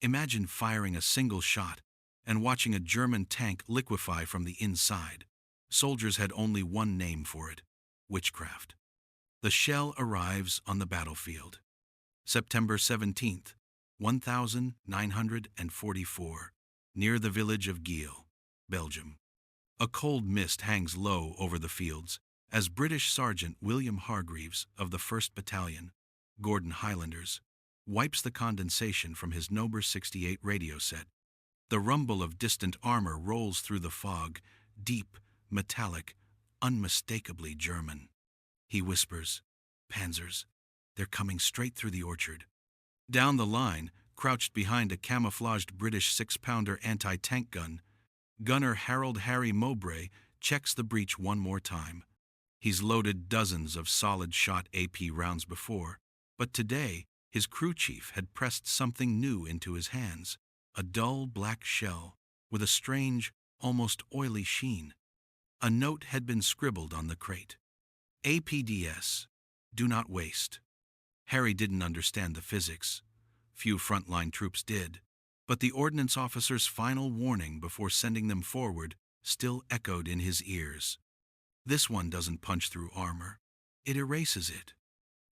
Imagine firing a single shot and watching a German tank liquefy from the inside. Soldiers had only one name for it: witchcraft. The shell arrives on the battlefield. September 17th, 1944, near the village of Giel, Belgium. A cold mist hangs low over the fields as British Sergeant William Hargreaves of the 1st Battalion, Gordon Highlanders, wipes the condensation from his Nober 68 radio set. The rumble of distant armor rolls through the fog, deep, metallic, unmistakably German. He whispers, "Panzers, they're coming straight through the orchard." Down the line, crouched behind a camouflaged British 6-pounder anti-tank gun, Gunner Harold Harry Mowbray checks the breech one more time. He's loaded dozens of solid-shot AP rounds before, but today his crew chief had pressed something new into his hands, a dull black shell with a strange, almost oily sheen. A note had been scribbled on the crate. APDS, do not waste. Harry didn't understand the physics. Few frontline troops did, but the ordnance officer's final warning before sending them forward still echoed in his ears. This one doesn't punch through armor. It erases it.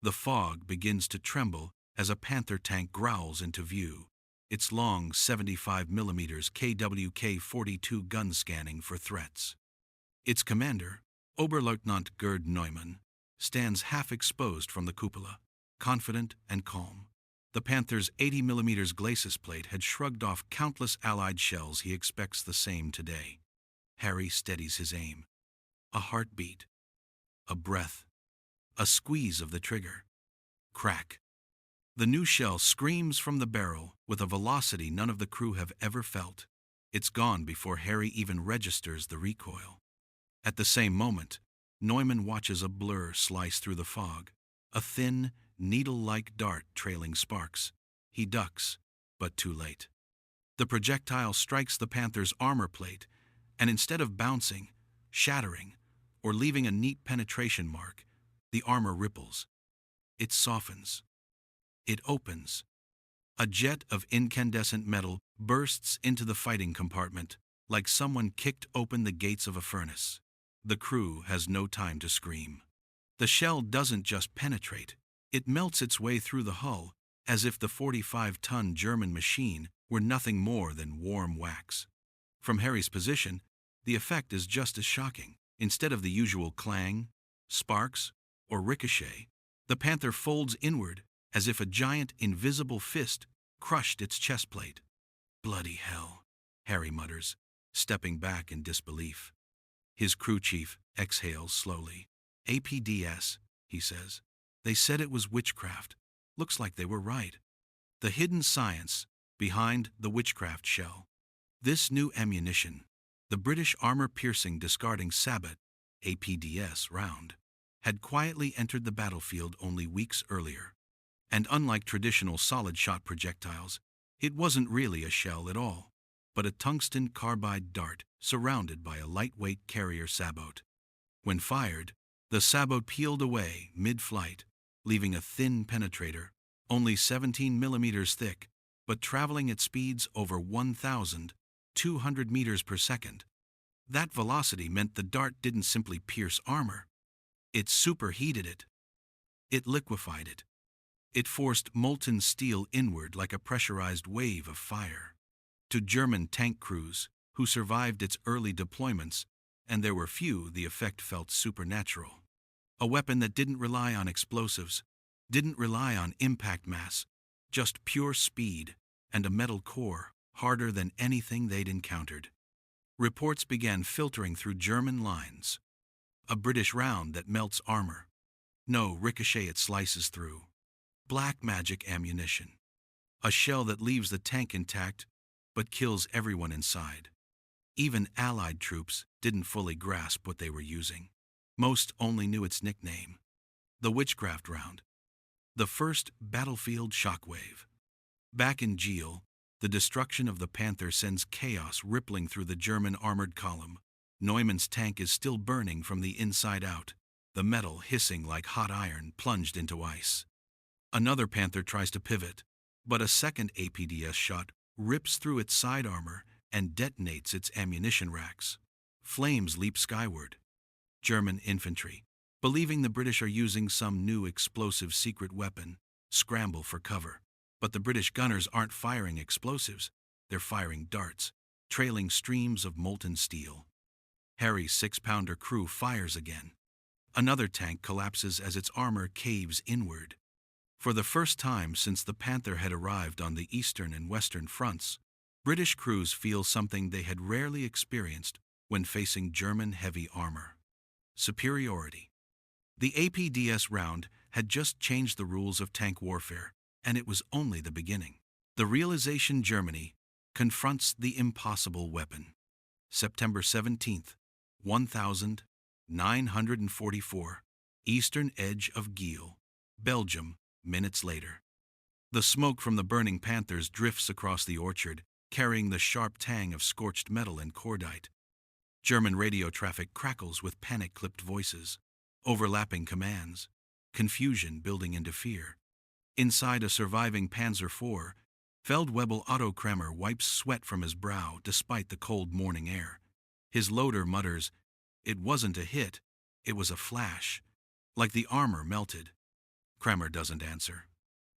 The fog begins to tremble as a Panther tank growls into view, its long 75mm KWK-42 gun scanning for threats. Its commander, Oberleutnant Gerd Neumann, stands half-exposed from the cupola, confident and calm. The Panther's 80mm glacis plate had shrugged off countless Allied shells. He expects the same today. Harry steadies his aim. A heartbeat, a breath, a squeeze of the trigger. Crack. The new shell screams from the barrel with a velocity none of the crew have ever felt. It's gone before Harry even registers the recoil. At the same moment, Neumann watches a blur slice through the fog, a thin, needle-like dart trailing sparks. He ducks, but too late. The projectile strikes the Panther's armor plate, and instead of bouncing, shattering, or leaving a neat penetration mark, the armor ripples. It softens. It opens. A jet of incandescent metal bursts into the fighting compartment, like someone kicked open the gates of a furnace. The crew has no time to scream. The shell doesn't just penetrate, it melts its way through the hull, as if the 45-ton German machine were nothing more than warm wax. From Harry's position, the effect is just as shocking. Instead of the usual clang, sparks, or ricochet, the Panther folds inward as if a giant invisible fist crushed its chest plate. "Bloody hell," Harry mutters, stepping back in disbelief. His crew chief exhales slowly. "APDS," he says. "They said it was witchcraft. Looks like they were right. The hidden science behind the witchcraft shell. This new ammunition, the British armor-piercing discarding sabot, APDS round, had quietly entered the battlefield only weeks earlier. And unlike traditional solid-shot projectiles, it wasn't really a shell at all, but a tungsten carbide dart surrounded by a lightweight carrier sabot. When fired, the sabot peeled away mid-flight, leaving a thin penetrator, only 17mm thick, but traveling at speeds over 1,200 meters per second. That velocity meant the dart didn't simply pierce armor. It superheated it. It liquefied it. It forced molten steel inward like a pressurized wave of fire. To German tank crews, who survived its early deployments, and there were few, the effect felt supernatural. A weapon that didn't rely on explosives, didn't rely on impact mass, just pure speed and a metal core harder than anything they'd encountered. Reports began filtering through German lines. A British round that melts armor. No ricochet it slices through. Black magic ammunition. A shell that leaves the tank intact but kills everyone inside. Even Allied troops didn't fully grasp what they were using. Most only knew its nickname, the witchcraft round, the first battlefield shockwave. Back in Giel, the destruction of the Panther sends chaos rippling through the German armored column. Neumann's tank is still burning from the inside out, the metal hissing like hot iron plunged into ice. Another Panther tries to pivot, But a second APDS shot rips through its side armor and detonates its ammunition racks. Flames leap skyward. German infantry, believing the British are using some new explosive secret weapon, scramble for cover. But the British gunners aren't firing explosives, they're firing darts, trailing streams of molten steel. Harry's 6-pounder crew fires again. Another tank collapses as its armor caves inward. For the first time since the Panther had arrived on the eastern and western fronts, British crews feel something they had rarely experienced when facing German heavy armor: superiority. The APDS round had just changed the rules of tank warfare, and it was only the beginning. The realization: Germany confronts the impossible weapon. September 17th, 1944, eastern edge of Giel, Belgium. Minutes later, the smoke from the burning Panthers drifts across the orchard, carrying the sharp tang of scorched metal and cordite. German radio traffic crackles with panic-clipped voices, overlapping commands, confusion building into fear. Inside a surviving Panzer IV, Feldwebel Otto Kremer wipes sweat from his brow despite the cold morning air. His loader mutters, "It wasn't a hit, it was a flash, like the armor melted." Kremer doesn't answer.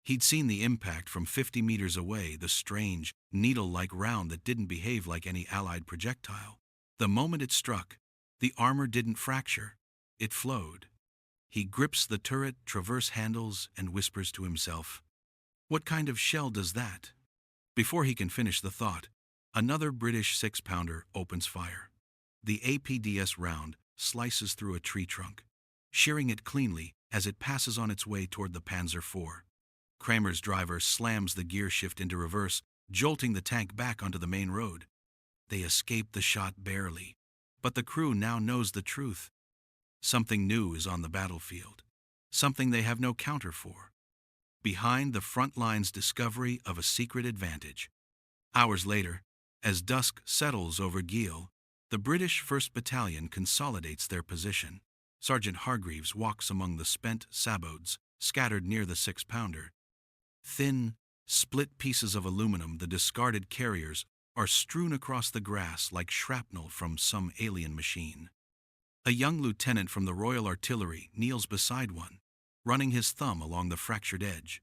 He'd seen the impact from 50 meters away, the strange, needle-like round that didn't behave like any Allied projectile. The moment it struck, the armor didn't fracture, it flowed. He grips the turret traverse handles and whispers to himself, "What kind of shell does that?" Before he can finish the thought, another British 6-pounder opens fire. The APDS round slices through a tree trunk, shearing it cleanly as it passes on its way toward the Panzer IV. Kramer's driver slams the gear shift into reverse, jolting the tank back onto the main road. They escape the shot barely, but the crew now knows the truth. Something new is on the battlefield, something they have no counter for. Behind the front line's discovery of a secret advantage. Hours later, as dusk settles over Giel, the British 1st Battalion consolidates their position. Sergeant Hargreaves walks among the spent sabots scattered near the 6-pounder. Thin, split pieces of aluminum, the discarded carriers, are strewn across the grass like shrapnel from some alien machine. A young lieutenant from the Royal Artillery kneels beside one, running his thumb along the fractured edge.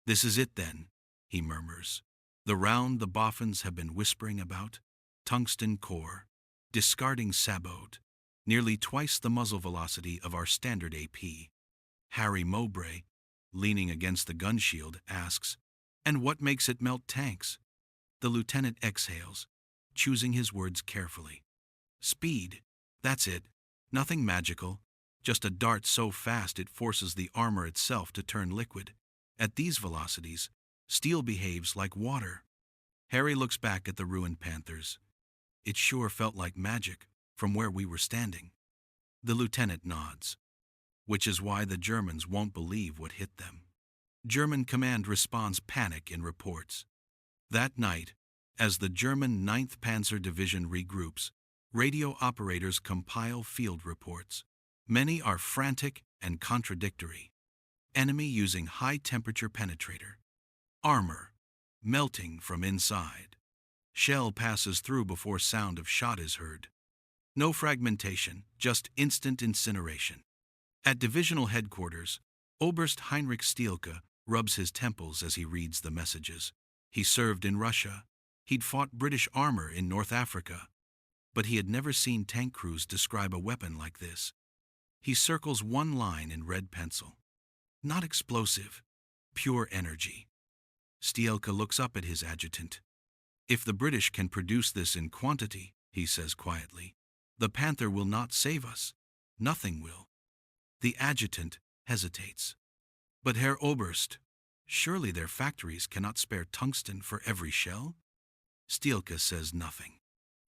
"This is it then," he murmurs. "The round the Boffins have been whispering about. Tungsten core, discarding sabot, nearly twice the muzzle velocity of our standard AP." Harry Mowbray, leaning against the gun shield, asks, "And what makes it melt tanks?" The lieutenant exhales, choosing his words carefully. "Speed, that's it. Nothing magical, just a dart so fast it forces the armor itself to turn liquid. At these velocities, steel behaves like water." Harry looks back at the ruined Panthers. "It sure felt like magic from where we were standing." The lieutenant nods, which is why the Germans won't believe what hit them. German command responds panic in reports. That night, as the German 9th Panzer Division regroups, radio operators compile field reports. Many are frantic and contradictory. Enemy using high-temperature penetrator. Armor melting from inside. Shell passes through before sound of shot is heard. No fragmentation, just instant incineration. At divisional headquarters, Oberst Heinrich Stielke rubs his temples as he reads the messages. He served in Russia. He'd fought British armor in North Africa. But he had never seen tank crews describe a weapon like this. He circles one line in red pencil. Not explosive, pure energy. Stielke looks up at his adjutant. "If the British can produce this in quantity," he says quietly, "the Panther will not save us. Nothing will." The adjutant hesitates. "But Herr Oberst, surely their factories cannot spare tungsten for every shell?" Stielke says nothing.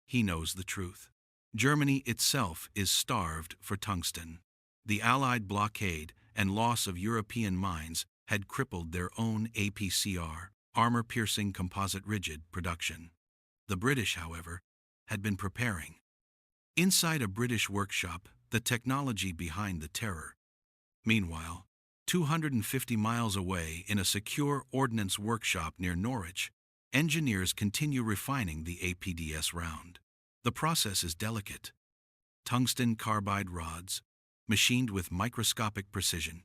He knows the truth. Germany itself is starved for tungsten. The Allied blockade and loss of European mines had crippled their own APCR, armor-piercing composite rigid, production. The British, however, had been preparing. Inside a British workshop, the technology behind the terror. Meanwhile, 250 miles away in a secure ordnance workshop near Norwich, engineers continue refining the APDS round. The process is delicate. Tungsten carbide rods, machined with microscopic precision.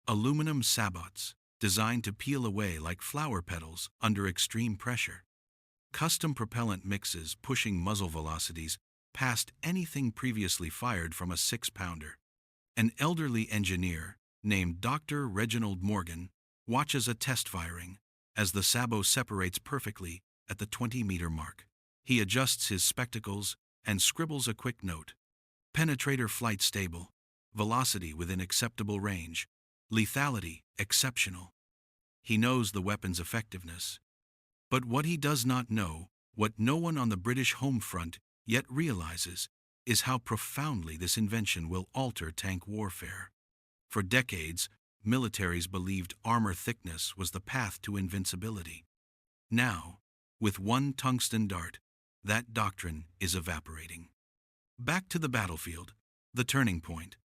Aluminum sabots, designed to peel away like flower petals under extreme pressure. Custom propellant mixes pushing muzzle velocities past anything previously fired from a 6-pounder. An elderly engineer, named Dr. Reginald Morgan, watches a test firing as the sabot separates perfectly at the 20-meter mark. He adjusts his spectacles and scribbles a quick note. Penetrator flight stable, velocity within acceptable range, lethality exceptional. He knows the weapon's effectiveness. But what he does not know, what no one on the British home front yet realizes, is how profoundly this invention will alter tank warfare. For decades, militaries believed armor thickness was the path to invincibility. Now, with one tungsten dart, that doctrine is evaporating. Back to the battlefield, the turning point.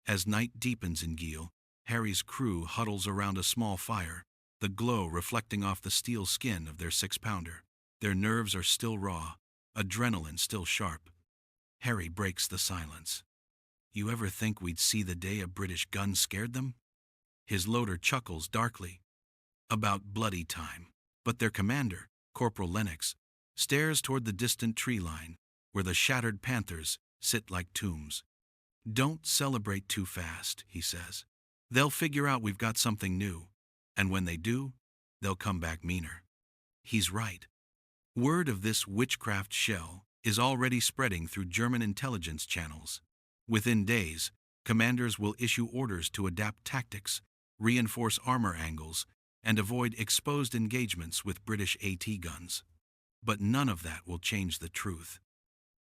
As night deepens in Geel, Harry's crew huddles around a small fire, the glow reflecting off the steel skin of their 6-pounder. Their nerves are still raw, adrenaline still sharp. Harry breaks the silence. You ever think we'd see the day a British gun scared them? His loader chuckles darkly. About bloody time. But their commander, Corporal Lennox, stares toward the distant tree line, where the shattered panthers sit like tombs. Don't celebrate too fast, he says. They'll figure out we've got something new, and when they do, they'll come back meaner. He's right. Word of this witchcraft shell is already spreading through German intelligence channels. Within days, commanders will issue orders to adapt tactics, reinforce armor angles, and avoid exposed engagements with British AT guns. But none of that will change the truth.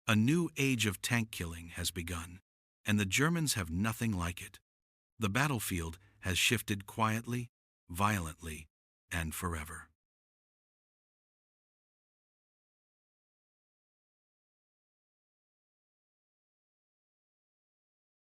A new age of tank killing has begun, and the Germans have nothing like it. The battlefield has shifted quietly, violently, and forever.